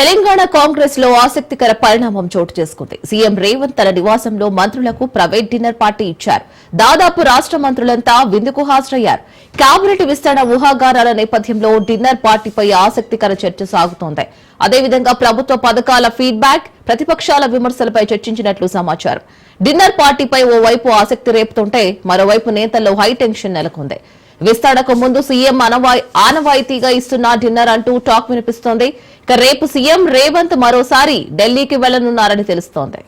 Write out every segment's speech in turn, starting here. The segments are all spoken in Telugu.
తెలంగాణ కాంగ్రెస్ లో ఆసక్తికర పరిణామం చోటు చేసుకుంది. సీఎం రేవంత్ తన నివాసంలో మంత్రులకు ప్రైవేట్ డిన్నర్ పార్టీ ఇచ్చారు. దాదాపు రాష్ట్ర మంత్రులంతా విందుకు హాజరయ్యారు. కేబినెట్ విస్తరణ ఊహాగానాల నేపథ్యంలో డిన్నర్ పార్టీపై ఆసక్తికర చర్చ సాగుతోంది. అదేవిధంగా ప్రభుత్వ పథకాల ఫీడ్బ్యాక్, ప్రతిపక్షాల విమర్శలపై చర్చించినట్లు సమాచారం. డిన్నర్ పార్టీపై ఓవైపు ఆసక్తి రేపుతుంటే మరోవైపు నేతల్లో హైటెన్షన్ నెలకొంది. విస్తరణకు ముందు సీఎం ఆనవాయితీగా ఇస్తున్న డిన్నర్ అంటూ టాక్ వినిపిస్తోంది. ఇక రేపు సీఎం రేవంత్ మరోసారి ఢిల్లీకి వెళ్లనున్నారని తెలుస్తోంది.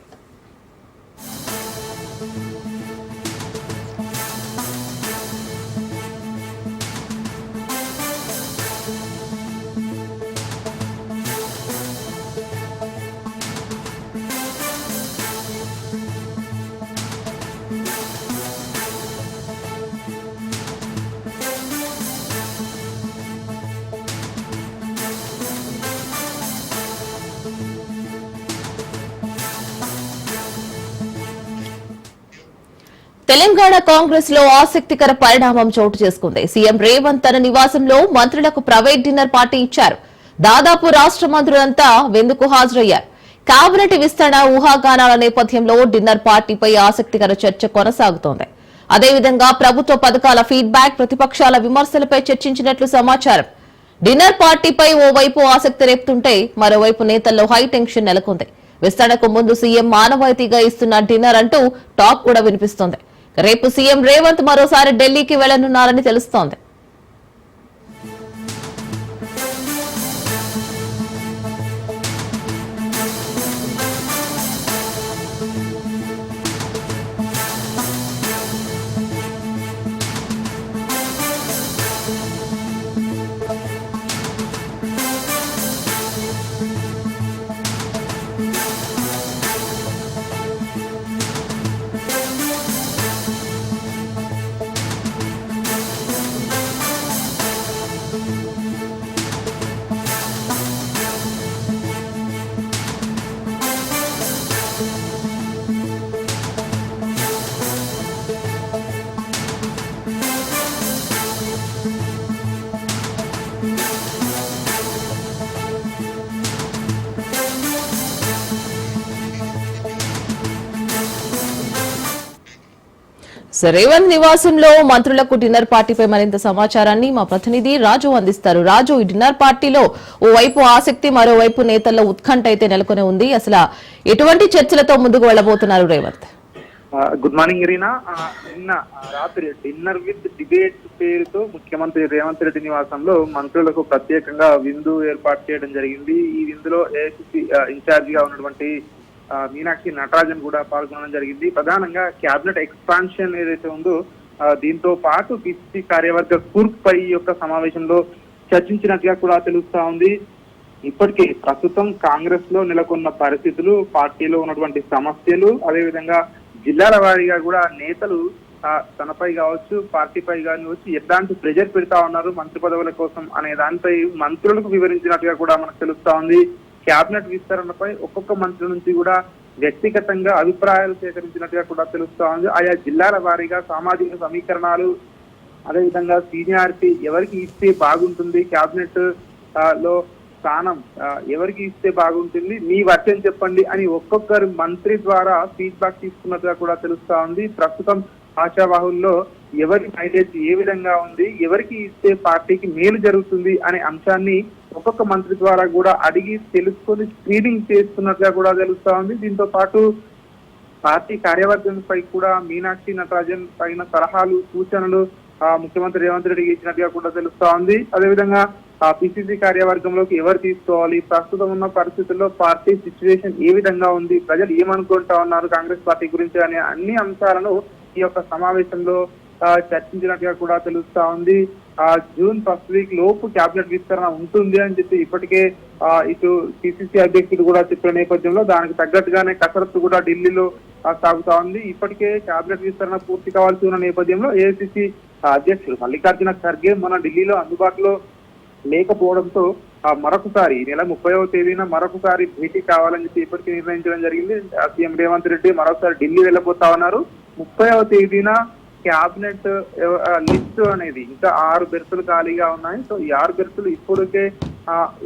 తెలంగాణ కాంగ్రెస్ లో ఆసక్తికర పరిణామం చోటు చేసుకుంది. సీఎం రేవంత్ తన నివాసంలో మంత్రులకు ప్రైవేట్ డిన్నర్ పార్టీ ఇచ్చారు. దాదాపు రాష్ట్ర మంత్రులంతా విందుకు హాజరయ్యారు. కేబినెట్ విస్తరణ ఊహాగానాల నేపథ్యంలో డిన్నర్ పార్టీపై ఆసక్తికర చర్చ కొనసాగుతోంది. అదేవిధంగా ప్రభుత్వ పథకాల ఫీడ్బ్యాక్, ప్రతిపక్షాల విమర్శలపై చర్చించినట్లు సమాచారం. డిన్నర్ పార్టీపై ఓవైపు ఆసక్తి రేపుతుంటే మరోవైపు నేతల్లో హైటెన్షన్ నెలకొంది. విస్తరణకు ముందు సీఎం ఆనవాయితీగా ఇస్తున్న డిన్నర్ అంటూ టాక్ కూడా వినిపిస్తోంది. రేపు సీఎం రేవంత్ మరోసారి ఢిల్లీకి వెళ్లనున్నారని తెలుస్తోంది. రేవంత్ నివాసంలో మంత్రులకు డిన్నర్ పార్టీపై మరింత సమాచారాన్ని మా ప్రతినిధి రాజు అందిస్తారు. రాజు, ఈ డిన్నర్ పార్టీలో ఓవైపు ఆసక్తి, మరోవైపు నేతల్లో ఉత్కంఠ అయితే నెలకొని ఉంది. అసలు ఎటువంటి చర్చలతో ముందుకు వెళ్లబోతున్నారు రేవంత్? Good morning Irina. నిన్న రాత్రి డిన్నర్ విత్ డిబేట్ పేరుతో ముఖ్యమంత్రి రేవంత్ రెడ్డి నివాసంలో మంత్రులకు ప్రత్యేకంగా విందు ఏర్పాటు చేయడం జరిగింది. ఈ విందులో ఏఐసిసి ఇన్ఛార్జ్ గా ఉన్నటువంటి మీనాక్షి నటరాజన్ కూడా పాల్గొనడం జరిగింది. ప్రధానంగా క్యాబినెట్ ఎక్స్పాన్షన్ ఏదైతే ఉందో దీంతో పాటు పిసిసి కార్యవర్గ కూర్పు పై యొక్క సమావేశంలో చర్చించినట్టుగా కూడా తెలుస్తా ఉంది. ఇప్పటికే ప్రస్తుతం కాంగ్రెస్ లో నెలకొన్న పరిస్థితులు, పార్టీలో ఉన్నటువంటి సమస్యలు, అదేవిధంగా జిల్లాల వారీగా కూడా నేతలు తనపై కావచ్చు, పార్టీపై కావచ్చు ఎట్లాంటి ప్రెజర్ పెడతా ఉన్నారు మంత్రి పదవుల కోసం అనే దానిపై మంత్రులకు వివరించినట్టుగా కూడా మనకు తెలుస్తా ఉంది. క్యాబినెట్ విస్తరణపై ఒక్కొక్క మంత్రి నుంచి కూడా వ్యక్తిగతంగా అభిప్రాయాలు సేకరించినట్టుగా కూడా తెలుస్తా ఉంది. ఆయా జిల్లాల వారీగా సామాజిక సమీకరణాలు, అదేవిధంగా సీనియారిటీ ఎవరికి ఇస్తే బాగుంటుంది, క్యాబినెట్ లో స్థానం ఎవరికి ఇస్తే బాగుంటుంది, మీ వర్షన్ చెప్పండి అని ఒక్కొక్కరు మంత్రి ద్వారా ఫీడ్బ్యాక్ తీసుకున్నట్టుగా కూడా తెలుస్తా ఉంది. ప్రస్తుతం ఆశావాహుల్లో ఎవరి మైలేజ్ ఏ విధంగా ఉంది, ఎవరికి ఇస్తే పార్టీకి మేలు జరుగుతుంది అనే అంశాన్ని ఒక్కొక్క మంత్రి ద్వారా కూడా అడిగి తెలుసుకొని స్క్రీనింగ్ చేస్తున్నట్టుగా కూడా తెలుస్తా ఉంది. దీంతో పాటు పార్టీ కార్యవర్గంపై కూడా మీనాక్షి నటరాజన్ పైన సలహాలు, సూచనలు ముఖ్యమంత్రి రేవంత్ రెడ్డికి ఇచ్చినట్టుగా కూడా తెలుస్తా ఉంది. అదేవిధంగా పిసిసి కార్యవర్గంలోకి ఎవరు తీసుకోవాలి, ప్రస్తుతం ఉన్న పరిస్థితుల్లో పార్టీ సిచ్యువేషన్ ఏ విధంగా ఉంది, ప్రజలు ఏమనుకుంటా ఉన్నారు కాంగ్రెస్ పార్టీ గురించి అనే అన్ని అంశాలను ఈ యొక్క సమావేశంలో చర్చించినట్టుగా కూడా తెలుస్తా ఉంది. జూన్ ఫస్ట్ వీక్ లోపు క్యాబినెట్ విస్తరణ ఉంటుంది అని చెప్పి ఇప్పటికే ఇటు పిసిసి అధ్యక్షుడు కూడా చెప్పిన నేపథ్యంలో దానికి తగ్గట్టుగానే కసరత్తు కూడా ఢిల్లీలో సాగుతా ఉంది. ఇప్పటికే క్యాబినెట్ విస్తరణ పూర్తి కావాల్సి ఉన్న నేపథ్యంలో ఏఐసిసి అధ్యక్షుడు మల్లికార్జున ఖర్గే మన ఢిల్లీలో అందుబాటులో లేకపోవడంతో మరొకసారి ఈ నెల 30వ తేదీన మరొకసారి భేటీ కావాలని చెప్పి ఇప్పటికీ నిర్ణయించడం జరిగింది. సీఎం రేవంత్ రెడ్డి మరొకసారి ఢిల్లీ వెళ్ళబోతా ఉన్నారు. 30వ తేదీన క్యాబినెట్ లిస్ట్ అనేది ఇంకా 6 బెర్తులు ఖాళీగా ఉన్నాయి. సో ఈ 6 బెర్తులు ఇప్పటికే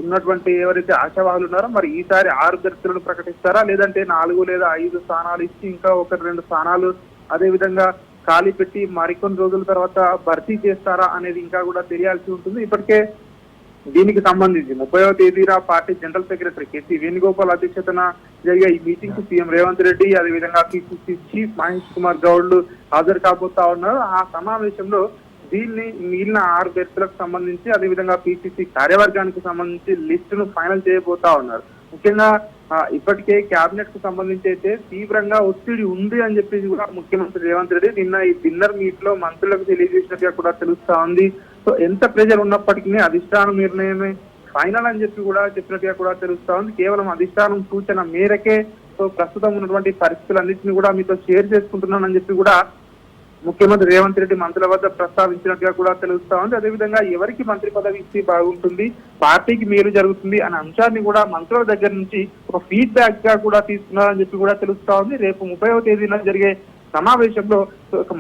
ఉన్నటువంటి ఎవరైతే ఆశావాహులు ఉన్నారో మరి ఈసారి 6 అభ్యర్థులను ప్రకటిస్తారా, లేదంటే 4 లేదా 5 స్థానాలు ఇచ్చి ఇంకా 1-2 స్థానాలు అదే విధంగా ఖాళీ పెట్టి మరికొన్ని రోజుల తర్వాత భర్తీ చేస్తారా అనేది ఇంకా కూడా తెలియాల్సి ఉంటుంది. ఇప్పటికే దీనికి సంబంధించి 30వ తేదీన party general secretary KC Venugopal అధ్యక్షతన జరిగే ఈ మీటింగ్ కు సీఎం రేవంత్ రెడ్డి అదేవిధంగా పిసిసి చీఫ్ మహేష్ కుమార్ గౌడ్ హాజరు కాబోతా ఉన్నారు. ఆ సమావేశంలో దీన్ని మిగిలిన 6 అభ్యర్థులకు సంబంధించి అదేవిధంగా పిసిసి కార్యవర్గానికి సంబంధించి లిస్టును ఫైనల్ చేయబోతా ఉన్నారు. ముఖ్యంగా ఇప్పటికే కేబినెట్ కు సంబంధించి అయితే తీవ్రంగా ఒత్తిడి ఉంది అని చెప్పేసి కూడా ముఖ్యమంత్రి రేవంత్ రెడ్డి నిన్న ఈ డిన్నర్ మీట్ లో మంత్రులకు తెలియజేసినట్టుగా కూడా తెలుస్తా ఉంది. సో ఎంత ప్రెజర్ ఉన్నప్పటికీ అధిష్టానం నిర్ణయమే ఫైనల్ అని చెప్పి కూడా చెప్పినట్టుగా కూడా తెలుస్తా ఉంది. కేవలం అధిష్టానం సూచన మేరకే సో ప్రస్తుతం ఉన్నటువంటి పరిస్థితులన్నింటినీ కూడా మీతో షేర్ చేసుకుంటున్నానని చెప్పి కూడా ముఖ్యమంత్రి రేవంత్ రెడ్డి మంత్రుల వద్ద ప్రస్తావించినట్టుగా కూడా తెలుస్తా ఉంది. అదేవిధంగా ఎవరికి మంత్రి పదవి ఇస్తే బాగుంటుంది, పార్టీకి మేలు జరుగుతుంది అనే అంశాన్ని కూడా మంత్రుల దగ్గర నుంచి ఒక ఫీడ్బ్యాక్ గా కూడా తీసుకున్నారని చెప్పి కూడా తెలుస్తా ఉంది. రేపు 30వ తేదీన జరిగే సమావేశంలో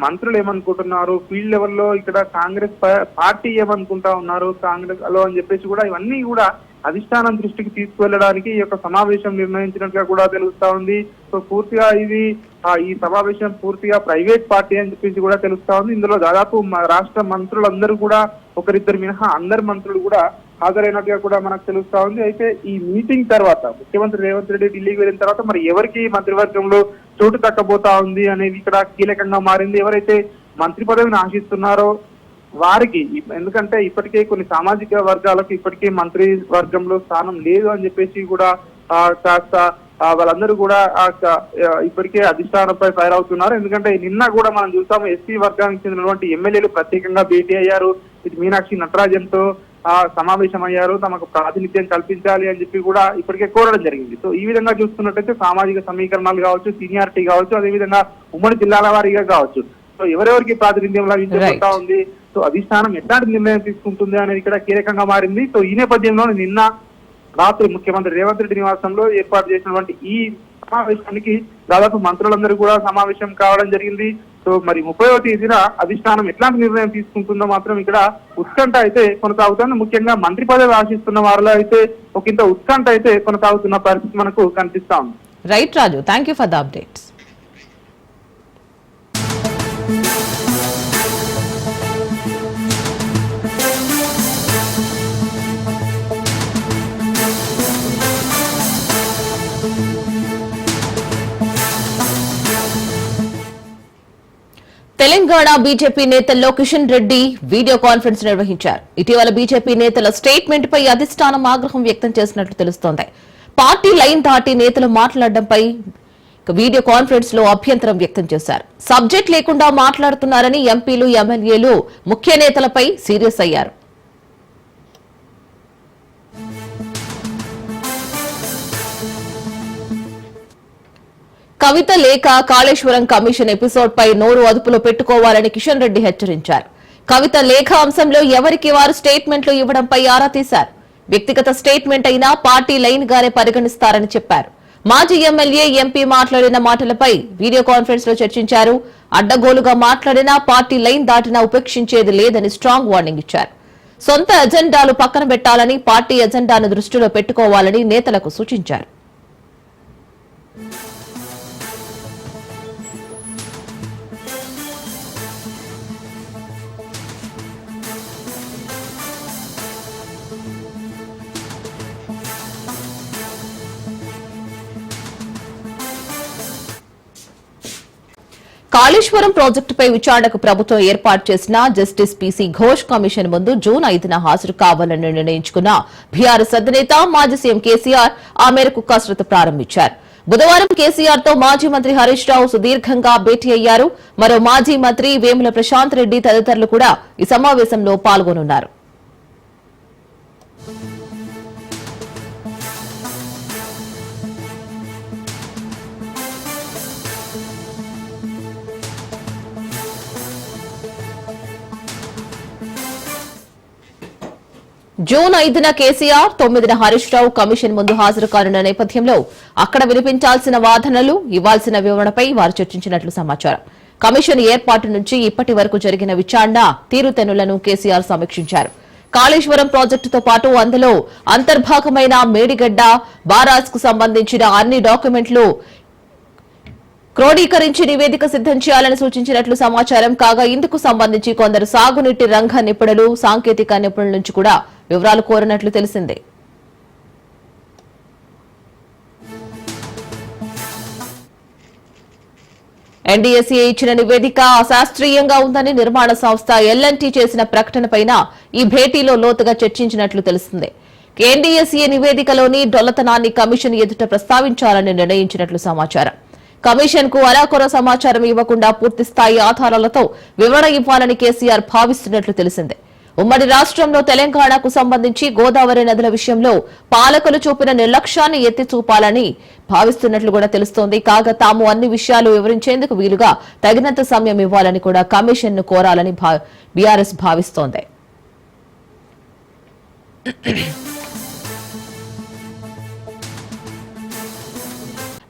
మంత్రులు ఏమనుకుంటున్నారు, ఫీల్డ్ లెవెల్లో ఇక్కడ కాంగ్రెస్ పార్టీ ఏమనుకుంటా ఉన్నారు కాంగ్రెస్ లో అని చెప్పేసి కూడా ఇవన్నీ కూడా అధిష్టానం దృష్టికి తీసుకువెళ్ళడానికి ఈ యొక్క సమావేశం నిర్ణయించినట్టుగా కూడా తెలుస్తా ఉంది. సో పూర్తిగా ఇది ఈ సమావేశం పూర్తిగా ప్రైవేట్ పార్టీ అని చెప్పేసి కూడా తెలుస్తా ఉంది. ఇందులో దాదాపు రాష్ట్ర మంత్రులందరూ కూడా ఒకరిద్దరు మినహా అందరు మంత్రులు కూడా హాజరైనట్టుగా కూడా మనకు తెలుస్తా ఉంది. అయితే ఈ మీటింగ్ తర్వాత ముఖ్యమంత్రి రేవంత్ రెడ్డి ఢిల్లీకి వెళ్ళిన తర్వాత మరి ఎవరికి మంత్రివర్గంలో చోటు దక్కబోతా ఉంది అనేది ఇక్కడ కీలకంగా మారింది. ఎవరైతే మంత్రి పదవిని ఆశిస్తున్నారో వారికి, ఎందుకంటే ఇప్పటికే కొన్ని సామాజిక వర్గాలకు ఇప్పటికే మంత్రి వర్గంలో స్థానం లేదు అని చెప్పేసి కూడా కాస్త వాళ్ళందరూ కూడా ఇప్పటికే అధిష్టానంపై ఫైర్ అవుతున్నారు. ఎందుకంటే నిన్న కూడా మనం చూసాము ఎస్సీ వర్గానికి చెందినటువంటి ఎమ్మెల్యేలు ప్రత్యేకంగా భేటీ అయ్యారు. ఇది మీనాక్షి నటరాజన్ తో సమావేశం అయ్యారు, తమకు ప్రాతినిధ్యం కల్పించాలి అని చెప్పి కూడా ఇప్పటికే కోరడం జరిగింది. సో ఈ విధంగా చూస్తున్నట్టయితే సామాజిక సమీకరణాలు కావచ్చు, సీనియారిటీ కావచ్చు, అదేవిధంగా ఉమ్మడి జిల్లాల వారీగా కావచ్చు, సో ఎవరెవరికి ప్రాతినిధ్యం లభించబోతా ఉంది, సో అధిష్టానం ఎట్లాంటి నిర్ణయం తీసుకుంటుంది అనేది ఇక్కడ కీలకంగా మారింది. సో ఈ నేపథ్యంలో నిన్న రాత్రి ముఖ్యమంత్రి రేవంత్ రెడ్డి నివాసంలో ఏర్పాటు చేసినటువంటి ఈ సమావేశానికి దాదాపు మంత్రులందరూ కూడా సమావేశం కావడం జరిగింది. సో మరి 30వ తేదీన అధిష్టానం ఎట్లాంటి నిర్ణయం తీసుకుంటుందో మాత్రం ఇక్కడ ఉత్కంఠ అయితే కొనసాగుతుంది. ముఖ్యంగా మంత్రి పదవి ఆశిస్తున్న వారిలో అయితే ఒకంత ఉత్కంఠ అయితే కొనసాగుతున్న పరిస్థితి మనకు కనిపిస్తా ఉంది. Right Raju, thank you for the updates. Telangana BJP నేతల్లో కిషన్ రెడ్డి వీడియో కాన్ఫరెన్స్ నిర్వహించారు. ఇటీవల బీజేపీ నేతల స్టేట్మెంట్ పై అధిష్టానం ఆగ్రహం వ్యక్తం చేసినట్లు తెలుస్తోంది. పార్టీ లైన్ దాటి నేతలు మాట్లాడడంపై వీడియో కాన్ఫరెన్స్ లో అభ్యంతరం వ్యక్తం చేశారు. సబ్జెక్ట్ లేకుండా మాట్లాడుతున్నారని ఎంపీలు, ఎమ్మెల్యేలు ముఖ్య నేతలపై సీరియస్ అయ్యారు. కవిత లేఖ కాళేశ్వరం కమిషన్ ఎపిసోడ్ పై నోరు అదుపులో పెట్టుకోవాలని కిషన్ రెడ్డి హెచ్చరించారు. కవిత లేఖ అంశంలో ఎవరికి వారు స్టేట్మెంట్లు ఇవ్వడంపై ఆరా తీశారు. వ్యక్తిగత స్టేట్మెంట్ అయినా పార్టీ లైన్ గానే పరిగణిస్తారని చెప్పారు. మాజీ ఎమ్మెల్యే, ఎంపీ మాట్లాడిన మాటలపై వీడియో కాన్ఫరెన్స్ లో చర్చించారు. అడ్డగోలుగా మాట్లాడినా పార్టీ లైన్ దాటినా ఉపేక్షించేది లేదని స్ట్రాంగ్ వార్నింగ్ ఇచ్చారు. సొంత ఎజెండాలు పక్కన పెట్టాలని, పార్టీ ఎజెండాను దృష్టిలో పెట్టుకోవాలని నేతలకు సూచించారు. కాళేశ్వరం ప్రాజెక్టుపై విచారణకు ప్రభుత్వం ఏర్పాటు చేసిన జస్టిస్ పీసీ ఘోష్ కమిషన్ ముందు జూన్ 5న హాజరు కావాలని నిర్ణయించుకున్న బీఆర్ఎస్ అధినేత మాజీ సీఎం కేసీఆర్ ఆ మేరకు కసరత్తు ప్రారంభించారు. బుధవారం కేసీఆర్ తో మాజీ మంత్రి హరీష్ రావు సుదీర్ఘంగా భేటీ అయ్యారు. మరో మాజీ మంత్రి వేముల ప్రశాంత్ రెడ్డి తదితరులు కూడా ఈ సమావేశంలో పాల్గొనున్నారు. జూన్ 5న కేసీఆర్, 9న హరీష్ రావు కమిషన్ ముందు హాజరు కానున్న నేపథ్యంలో అక్కడ వినిపించాల్సిన వాదనలు, ఇవ్వాల్సిన వివరణపై వారు చర్చించినట్లు సమాచారం. కమిషన్ ఏర్పాటు నుంచి ఇప్పటి వరకు జరిగిన విచారణ తీరుతెన్నులను కేసీఆర్ సమీక్షించారు. కాళేశ్వరం ప్రాజెక్టుతో పాటు అందులో అంతర్భాగమైన మేడిగడ్డ బారాజ్ కు సంబంధించిన అన్ని డాక్యుమెంట్లు క్రోడీకరించి నివేదిక సిద్ధం చేయాలని సూచించినట్లు సమాచారం కాగా ఇందుకు సంబంధించి కొందరు సాగునీటి రంగ నిపుణులు సాంకేతిక నిపుణుల నుంచి కూడా వివరాలు కోరినట్లు తెలిసిందే. ఎన్డీఎస్ఏ ఇచ్చిన నివేదిక అశాస్త్రీయంగా ఉందని నిర్మాణ సంస్థ ఎల్ఎన్టీ చేసిన ప్రకటనపైన ఈ భేటీలో లోతుగా చర్చించినట్లు తెలుస్తుంది. ఎన్డీఎస్ఏ నివేదికలోని డొల్లతనాన్ని కమిషన్ ఎదుట ప్రస్తావించాలని నిర్ణయించినట్లు సమాచారం. కమిషన్ కు అరాకొర సమాచారం ఇవ్వకుండా పూర్తిస్థాయి ఆధారాలతో వివరణ ఇవ్వాలని కేసీఆర్ భావిస్తున్నట్లు తెలిసిందే. ఉమ్మడి రాష్ట్రంలో తెలంగాణకు సంబంధించి గోదావరి నదుల విషయంలో పాలకులు చూపిన నిర్లక్ష్యాన్ని ఎత్తి చూపాలని భావిస్తున్నట్లు కూడా తెలుస్తోంది. కాగా తాము అన్ని విషయాలు వివరించేందుకు వీలుగా తగినంత సమయం ఇవ్వాలని కూడా కమిషన్ ను కోరాలని బీఆర్ఎస్ భావిస్తోంది.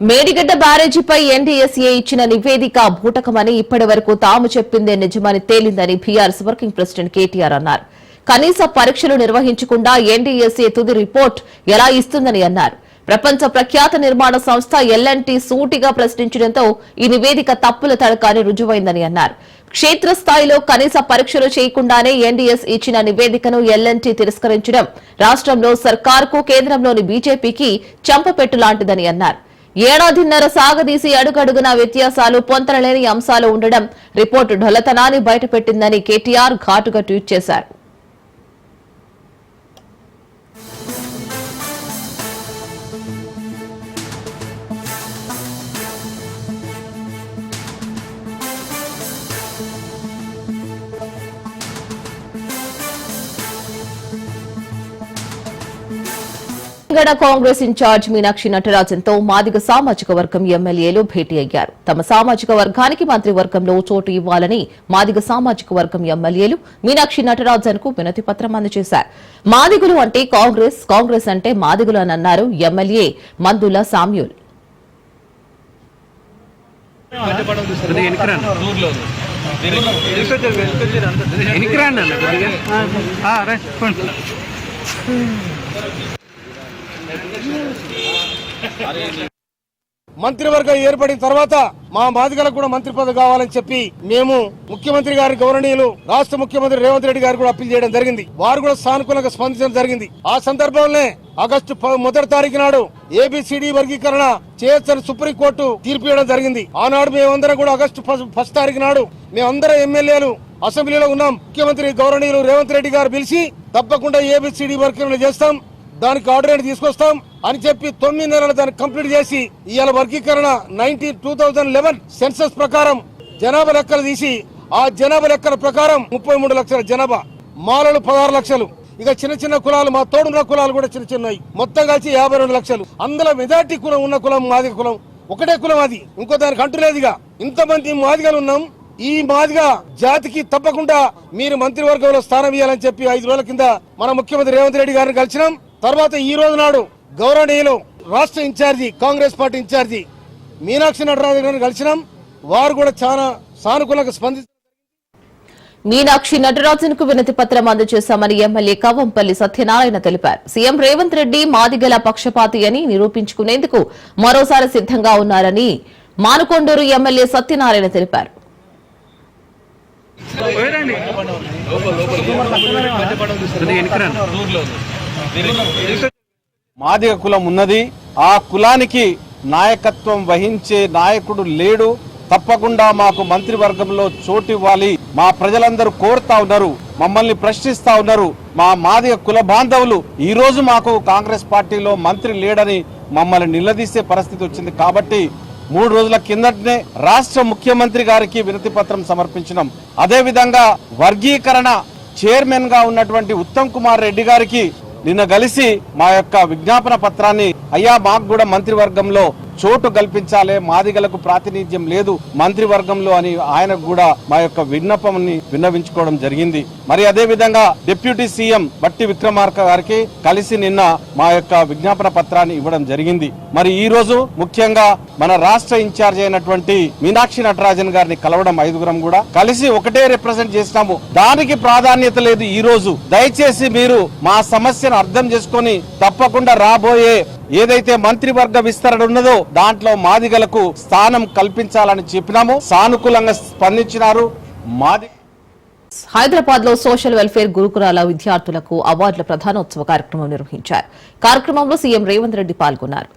మేడిగడ్డ బ్యారేజీపై ఎన్డీఎస్ఏ ఇచ్చిన నివేదిక బూటకమని ఇప్పటి వరకు తాము చెప్పిందే నిజమని తేలిందని బీఆర్ఎస్ వర్కింగ్ ప్రెసిడెంట్ కేటీఆర్ అన్నారు. కనీస పరీక్షలు నిర్వహించకుండా ఎన్డీఎస్ఏ తుది రిపోర్ట్ ఎలా ఇస్తుందని అన్నారు. ప్రపంచ ప్రఖ్యాత నిర్మాణ సంస్థ ఎల్ఎన్టీ సూటిగా ప్రశ్నించడంతో ఈ నివేదిక తప్పుల తడకాని రుజువైందని అన్నారు. క్షేత్రస్థాయిలో కనీస పరీక్షలు చేయకుండానే ఎన్డీఎస్ ఇచ్చిన నివేదికను ఎల్ఎన్టీ తిరస్కరించడం రాష్ట్రంలో సర్కార్కు కేంద్రంలోని బీజేపీకి చెంపపెట్టు లాంటిదని అన్నారు. ఏడాదిన్నర సాగదీసి అడుగడుగున వ్యత్యాసాలు పొంతనలేని అంశాలు ఉండడం రిపోర్టు ఢొల్లతనాన్ని బయటపెట్టిందని కేటీఆర్ ఘాటుగా ట్వీట్ చేశారు. తెలంగాణ కాంగ్రెస్ ఇన్ఛార్జ్ మీనాక్షి నటరాజన్తో మాదిగ సామాజిక వర్గం ఎమ్మెల్యేలు భేటీ అయ్యారు. తమ సామాజిక వర్గానికి మంత్రివర్గంలో చోటు ఇవ్వాలని మాదిగ సామాజిక వర్గం ఎమ్మెల్యేలు మీనాక్షి నటరాజన్ కు వినతి పత్రం అందజేశారు. మాదిగులు అంటే కాంగ్రెస్, కాంగ్రెస్ అంటే మాదిగులు అని అన్నారు ఎమ్మెల్యే మందుల సామ్యూల్. మంత్రివర్గం ఏర్పడిన తర్వాత మా మాదిగలకు కూడా మంత్రి పదవి కావాలని చెప్పి మేము ముఖ్యమంత్రి గారి గౌరవనీయులు రాష్ట్ర ముఖ్యమంత్రి రేవంత్ రెడ్డి గారు కూడా అప్పీల్ చేయడం జరిగింది. వారు కూడా సానుకూలంగా స్పందించడం జరిగింది. ఆ సందర్భంలోనే ఆగస్టు 1వ తారీఖు నాడు ఏబిసిడి వర్గీకరణ చేయొచ్చని సుప్రీంకోర్టు తీర్పు ఇవ్వడం జరిగింది. ఆనాడు మేమందరం కూడా ఆగస్టు 1 తారీఖు నాడు మేమందరం ఎమ్మెల్యేలు అసెంబ్లీలో ఉన్నాం. ముఖ్యమంత్రి గౌరవనీయులు రేవంత్ రెడ్డి గారు పిలిచి తప్పకుండా ఏబిసిడి వర్గీకరణ చేస్తాం, దానికి ఆర్డర్ తీసుకొస్తాం అని చెప్పి 9 నెలలు దాన్ని కంప్లీట్ చేసి ఇవాళ వర్గీకరణ 2011 సెన్సస్ ప్రకారం జనాభా లెక్కలు తీసి ఆ జనాభా లెక్కల ప్రకారం 33 లక్షల జనాభా, మాలలు 16 లక్షలు, ఇక చిన్న చిన్న కులాలు మా తోడున్న కులాలు కూడా చిన్న చిన్నవి, మొత్తం కలిసి 52 లక్షలు. అందులో మెజార్టీ కులం ఉన్న కులం మాదిగ కులం, ఒకటే కులం అది, ఇంకో దానికి అంటులేదుగా. ఇంతమంది మాదిగలు ఉన్నాం. ఈ మాదిగ జాతికి తప్పకుండా మీరు మంత్రివర్గంలో స్థానం ఇవ్వాలని చెప్పి 5 రోజుల కింద మన ముఖ్యమంత్రి రేవంత్ రెడ్డి గారిని కలిసినాం. తర్వాత ఈ రోజు నాడు గౌరవనీయులు రాష్ట్ర incharge Congress party incharge Meenakshi Natarajan గారిని కలిసినాం. వారు కూడా చాలా సానుకూలంగా స్పందించారు. మీనాక్షి నటరాజన్ కు వినతి పత్రం అందజేశామని ఎమ్మెల్యే కవ్వంపల్లి సత్యనారాయణ తెలిపారు. సీఎం రేవంత్ రెడ్డి మాదిగల పక్షపాతి అని నిరూపించుకునేందుకు మరోసారి సిద్ధంగా ఉన్నారని మానుకొండూరు ఎమ్మెల్యే సత్యనారాయణ తెలిపారు. మాదిగ కులం ఉన్నది, ఆ కులానికి నాయకత్వం వహించే నాయకుడు లేడు. తప్పకుండా మాకు మంత్రివర్గంలో చోటు ఇవ్వాలి. మా ప్రజలందరూ కోరుతా ఉన్నారు, మమ్మల్ని ప్రశ్నిస్తా ఉన్నారు. మా మాదిగ కుల బాంధవులు ఈ రోజు మాకు కాంగ్రెస్ పార్టీలో మంత్రి లేడని మమ్మల్ని నిలదీసే పరిస్థితి వచ్చింది. కాబట్టి 3 రోజుల కిందటనే రాష్ట్ర ముఖ్యమంత్రి గారికి వినతి పత్రం సమర్పించినాం. అదే విధంగా వర్గీకరణ చైర్మన్ గా ఉన్నటువంటి ఉత్తమ్ కుమార్ రెడ్డి గారికి నిన్న కలిసి మా యొక్క విజ్ఞాపన పత్రాన్ని, అయ్యా మాకు కూడా మంత్రివర్గంలో చోటు కల్పించాలి, మాదిగలకు ప్రాతినిధ్యం లేదు మంత్రివర్గంలో అని ఆయనకు కూడా మా యొక్క విన్నపాన్ని విన్నవించుకోవడం జరిగింది. మరి అదే విధంగా డిప్యూటీ సీఎం బట్టి విక్రమార్క గారికి కలిసి నిన్న మా యొక్క విజ్ఞాపన పత్రాన్ని ఇవ్వడం జరిగింది. మరి ఈ రోజు ముఖ్యంగా మన రాష్ట్ర ఇన్ఛార్జ్ అయినటువంటి మీనాక్షి నటరాజన్ గారిని కలవడం 5గురం కూడా కలిసి ఒకటే రిప్రజెంట్ చేసినాము. దానికి ప్రాధాన్యత లేదు. ఈ రోజు దయచేసి మీరు మా సమస్యను అర్థం చేసుకొని తప్పకుండా రాబోయే ఏదైతే మంత్రివర్గ విస్తరణ ఉన్నదో దాంట్లో మాదిగలకు స్థానం కల్పించాలని చెప్పినాము. సానుకూలంగా స్పందించినారు. హైదరాబాద్ లో సోషల్ వెల్ఫేర్ గురుకులాల విద్యార్థులకు అవార్డుల ప్రధానోత్సవ కార్యక్రమం నిర్వహించారు. కార్యక్రమంలో సీఎం రేవంత్ రెడ్డి పాల్గొన్నారు.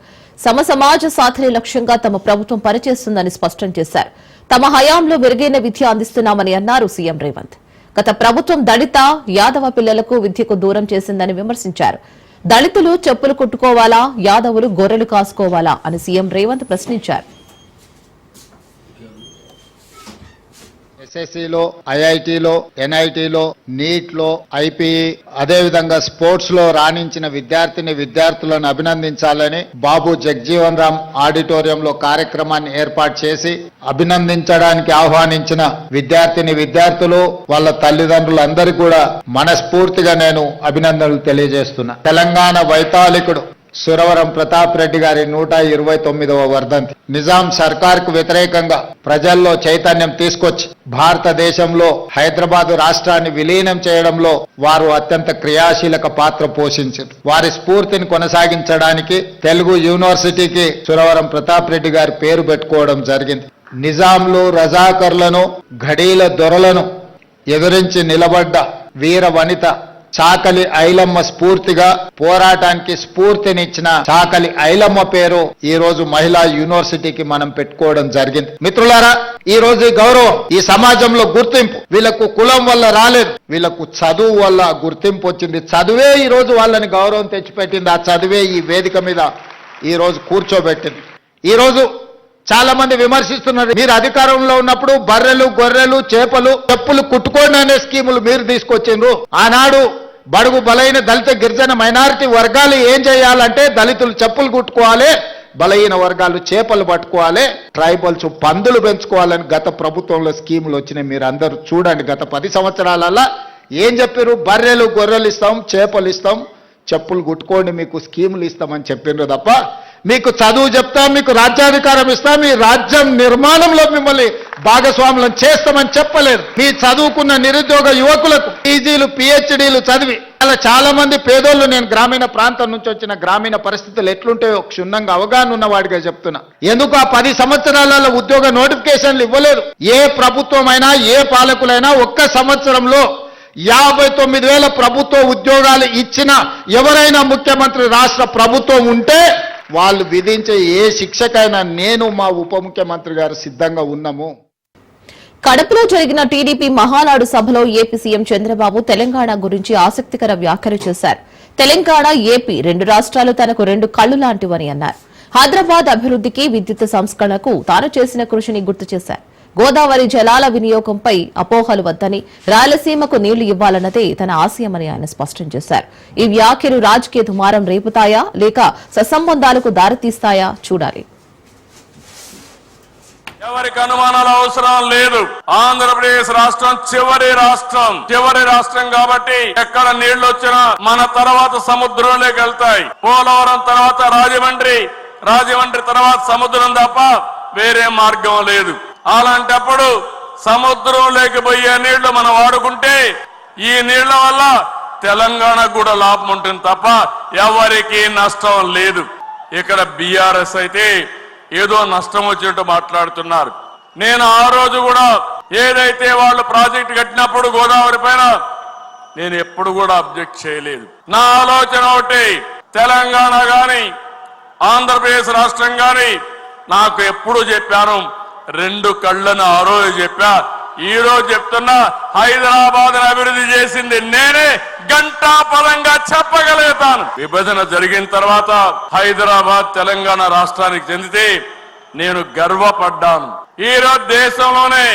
సమాజ సాధనే లక్ష్యంగా తమ ప్రభుత్వం పనిచేస్తుందని స్పష్టం చేశారు. తమ హయాంలో మెరుగైన విద్య అందిస్తున్నామని అన్నారు సీఎం రేవంత్. గత ప్రభుత్వం దళిత యాదవ పిల్లలకు విద్యకు దూరం చేసిందని విమర్శించారు. దళితులు చెప్పులు కుట్టుకోవాలా, యాదవులు గొర్రెలు కాసుకోవాలా అని సీఎం రేవంత్ ప్రశ్నించారు. ఎస్ఎస్సిలో, ఐఐటిలో, ఎన్ఐటిలో, నీట్లో, ఐపీఈ అదేవిధంగా స్పోర్ట్స్ లో రాణించిన విద్యార్థులను అభినందించాలని బాబు జగ్జీవన్ రామ్ ఆడిటోరియంలో కార్యక్రమాన్ని ఏర్పాటు చేసి అభినందించడానికి ఆహ్వానించిన విద్యార్థులు వాళ్ళ తల్లిదండ్రులందరికీ కూడా మనస్ఫూర్తిగా నేను అభినందనలు తెలియజేస్తున్నా. తెలంగాణ వైతాళికుడు సురవరం ప్రతాప్ రెడ్డి గారి 129వ వర్ధంతి. నిజాం సర్కార్కు వ్యతిరేకంగా ప్రజల్లో చైతన్యం తీసుకొచ్చి భారతదేశంలో హైదరాబాద్ రాష్ట్రాన్ని విలీనం చేయడంలో వారు అత్యంత క్రియాశీలక పాత్ర పోషించారు. వారి స్ఫూర్తిని కొనసాగించడానికి తెలుగు యూనివర్సిటీకి సురవరం ప్రతాప్ రెడ్డి గారి పేరు పెట్టుకోవడం జరిగింది. నిజాంలు, రజాకర్లను, ఘడీల దొరలను ఎదురించి నిలబడ్డ వీర వనిత చాకలి ఐలమ్మ స్ఫూర్తిగా పోరాటానికి స్ఫూర్తినిచ్చిన చాకలి ఐలమ్మ పేరు ఈ రోజు మహిళా యూనివర్సిటీకి మనం పెట్టుకోవడం జరిగింది. మిత్రులారా, ఈ రోజు ఈ గౌరవం, ఈ సమాజంలో గుర్తింపు వీళ్ళకు కులం వల్ల రాలేదు, వీళ్ళకు చదువు వల్ల గుర్తింపు వచ్చింది. చదువే ఈ రోజు వాళ్ళని గౌరవం తెచ్చిపెట్టింది. ఆ చదువే ఈ వేదిక మీద ఈ రోజు కూర్చోబెట్టింది. ఈ రోజు చాలా మంది విమర్శిస్తున్నారు, మీరు అధికారంలో ఉన్నప్పుడు బర్రెలు, గొర్రెలు, చేపలు, చెప్పులు కుట్టుకోండి అనే స్కీములు మీరు తీసుకొచ్చిండ్రు. ఆనాడు బడుగు బలైన దళిత గిరిజన మైనారిటీ వర్గాలు ఏం చేయాలంటే దళితులు చెప్పులు కుట్టుకోవాలి, బలహీన వర్గాలు చేపలు పట్టుకోవాలి, ట్రైబల్స్ పందులు పెంచుకోవాలని గత ప్రభుత్వంలో స్కీములు వచ్చినాయి. మీరు అందరూ చూడండి, గత 10 సంవత్సరాలలో ఏం చెప్పారు? బర్రెలు, గొర్రెలు ఇస్తాం, చేపలు ఇస్తాం, చెప్పులు కుట్టుకోండి, మీకు స్కీములు ఇస్తామని చెప్పిండ్రు తప్ప మీకు చదువు చెప్తాం, మీకు రాజ్యాధికారం ఇస్తాం, మీ రాజ్యం నిర్మాణంలో మిమ్మల్ని భాగస్వాములను చేస్తామని చెప్పలేదు. మీ చదువుకున్న నిరుద్యోగ యువకులకు పీజీలు, పిహెచ్డీలు చదివి అలా చాలా మంది పేదోళ్ళు, నేను గ్రామీణ ప్రాంతం నుంచి వచ్చిన గ్రామీణ పరిస్థితులు ఎట్లుంటాయో క్షుణ్ణంగా అవగాహన ఉన్నవాడిగా చెప్తున్నా. ఎందుకు ఆ 10 సంవత్సరాలలో ఉద్యోగ నోటిఫికేషన్లు ఇవ్వలేదు? ఏ ప్రభుత్వం అయినా, ఏ పాలకులైనా ఒక్క సంవత్సరంలో 59,000 ప్రభుత్వ ఉద్యోగాలు ఇచ్చిన ఎవరైనా ముఖ్యమంత్రి రాష్ట్ర ప్రభుత్వం ఉంటే వాళ్ళు విధించే ఏ శిక్షకైనా నేను, మా ఉప ముఖ్యమంత్రి గారు సిద్ధంగా ఉన్నాము. కడపలో జరిగిన టీడీపీ మహానాడు సభలో ఏపీ సీఎం చంద్రబాబు తెలంగాణ గురించి ఆసక్తికర వ్యాఖ్యలు చేశారు. తెలంగాణ, ఏపీ 2 రాష్ట్రాలు తనకు 2 కళ్లు లాంటివని అన్నారు. హైదరాబాద్ అభివృద్ధికి, విద్యుత్ సంస్కరణకు తాను చేసిన కృషిని గుర్తు చేశారు. గోదావరి జలాల వినియోగంపై అపోహలు వద్దని, రాయలసీమకు నీళ్లు ఇవ్వాలన్నదే తన ఆశయమని ఆయన స్పష్టం చేశారు. ఈ వ్యాఖ్యలు రాజకీయ దుమారం రేపుతాయా లేక సత్సంబంధాలకు దారితీస్తాయా చూడాలి. ఎవరికి అనుమానాల అవసరం లేదు. ఆంధ్రప్రదేశ్ రాష్ట్రం చివరి రాష్ట్రం కాబట్టి ఎక్కడ నీళ్లు వచ్చినా మన తర్వాత సముద్రంలోకి వెళ్తాయి. పోలవరం తర్వాత రాజమండ్రి తర్వాత సముద్రం తప్ప వేరే మార్గం లేదు. అలాంటప్పుడు సముద్రంలోకి పోయే నీళ్లు మనం వాడుకుంటే ఈ నీళ్ల వల్ల తెలంగాణకు కూడా లాభం ఉంటుంది తప్ప ఎవరికి నష్టం లేదు. ఇక్కడ బీఆర్ఎస్ అయితే ఏదో నష్టం వచ్చినట్టు మాట్లాడుతున్నారు. నేను ఆ రోజు కూడా ఏదైతే వాళ్ళు ప్రాజెక్టు కట్టినప్పుడు గోదావరి పైన నేను ఎప్పుడు కూడా అబ్జెక్ట్ చేయలేదు. నా ఆలోచన ఒకటి, తెలంగాణ గాని ఆంధ్రప్రదేశ్ రాష్ట్రం గాని నాకు ఎప్పుడు చెప్పాను 2 కళ్ళను ఆ రోజు చెప్పా. ఈ రోజు చెప్తున్నా, హైదరాబాద్ అభివృద్ధి చేసింది నేనే, గంటాపదంగా చెప్పగలుగుతాను. విభజన జరిగిన తర్వాత హైదరాబాద్ తెలంగాణ రాష్ట్రానికి చెందితే నేను గర్వపడ్డాను. ఈ రోజు దేశంలోనే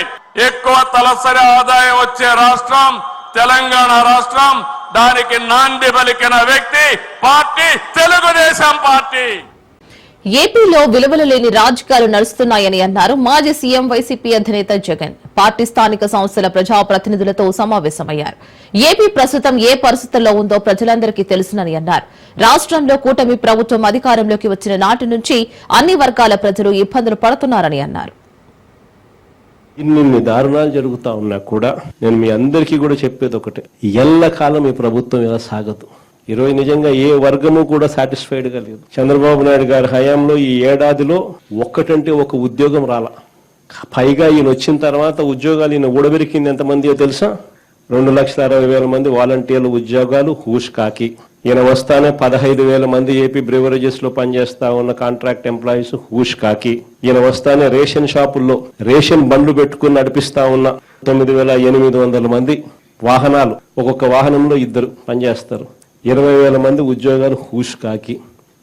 ఎక్కువ తలసరి ఆదాయం వచ్చే రాష్ట్రం తెలంగాణ రాష్ట్రం. దానికి నాంది పలికిన వ్యక్తి పార్టీ తెలుగుదేశం పార్టీ. ఏపీలో విలువలు లేని రాజకీయాలు నడుస్తున్నాయని అన్నారు మాజీ సీఎం వైసీపీ అధినేత జగన్. పార్టీ స్థానిక సంస్థల ప్రజాప్రతినిధులతో సమావేశమయ్యారు. ఏపీ ప్రస్తుతం ఏ పరిస్థితుల్లో ఉందో ప్రజలందరికీ తెలుసునని అన్నారు. రాష్ట్రంలో కూటమి ప్రభుత్వం అధికారంలోకి వచ్చిన నాటి నుంచి అన్ని వర్గాల ప్రజలు ఇబ్బందులు పడుతున్నారని అన్నారు. ఇన్ని దారుణాలు జరుగుతా ఉన్నా కూడా నేను మీ అందరికీ కూడా చెప్పేది ఒకటే, ఎల్లకాలం ఈ ప్రభుత్వం ఇలా సాగదు. ఈరోజు నిజంగా ఏ వర్గము కూడా సాటిస్ఫైడ్ గా లేదు. చంద్రబాబు నాయుడు గారి హయాంలో ఈ ఏడాదిలో ఒక్కటంటే ఒక ఉద్యోగం రాలా. పైగా ఈయన వచ్చిన తర్వాత ఉద్యోగాలు ఈయన ఊడబెరికింది ఎంతమందియో తెలుసా? 2,60,000 మంది వాలంటీర్ల ఉద్యోగాలు హూష్ కాకి. ఈయన వస్తానే 15,000 మంది ఏపీ బ్రివరేజెస్ లో పనిచేస్తా ఉన్న కాంట్రాక్ట్ ఎంప్లాయీస్ హూష్ కాకి. ఈయన వస్తానే రేషన్ షాపుల్లో రేషన్ బండ్లు పెట్టుకుని నడిపిస్తా ఉన్న 9,800 మంది వాహనాలు, ఒక్కొక్క వాహనంలో 2 పనిచేస్తారు. 20,000 మంది ఉద్యోగాలు హూష్ కాకి.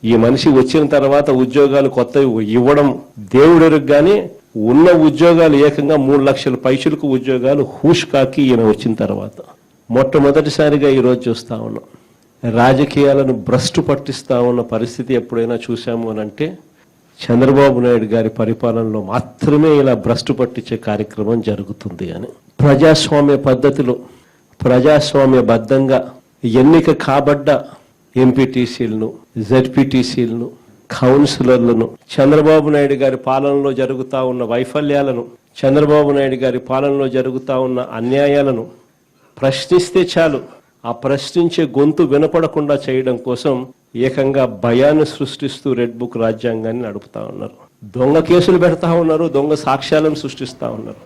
ఈ మనిషి వచ్చిన తర్వాత ఉద్యోగాలు కొత్తవి ఇవ్వడం దేవుడెరుగు గానీ ఉన్న ఉద్యోగాలు ఏకంగా 3 లక్షల పైచులకు ఉద్యోగాలు హూష్ కాకి ఈయన వచ్చిన తర్వాత. మొట్టమొదటిసారిగా ఈరోజు చూస్తా ఉన్నాం రాజకీయాలను భ్రష్టు పట్టిస్తా ఉన్న పరిస్థితి ఎప్పుడైనా చూశాము అనంటే చంద్రబాబు నాయుడు గారి పరిపాలనలో మాత్రమే ఇలా భ్రష్టు పట్టించే కార్యక్రమం జరుగుతుంది అని. ప్రజాస్వామ్య పద్ధతిలో ప్రజాస్వామ్యబద్ధంగా ఎన్నిక కాబడ్డ ఎంపీటీసీలను, జెడ్పీటీసీలను, కౌన్సిలర్లను, చంద్రబాబు నాయుడు గారి పాలనలో జరుగుతా ఉన్న వైఫల్యాలను, చంద్రబాబు నాయుడు గారి పాలనలో జరుగుతా ఉన్న అన్యాయాలను ప్రశ్నిస్తే చాలు, ఆ ప్రశ్నించే గొంతు వినపడకుండా చేయడం కోసం ఏకంగా భయాన్ని సృష్టిస్తూ రెడ్ బుక్ రాజ్యాంగాన్ని నడుపుతా ఉన్నారు. దొంగ కేసులు పెడతా ఉన్నారు, దొంగ సాక్ష్యాలను సృష్టిస్తా ఉన్నారు.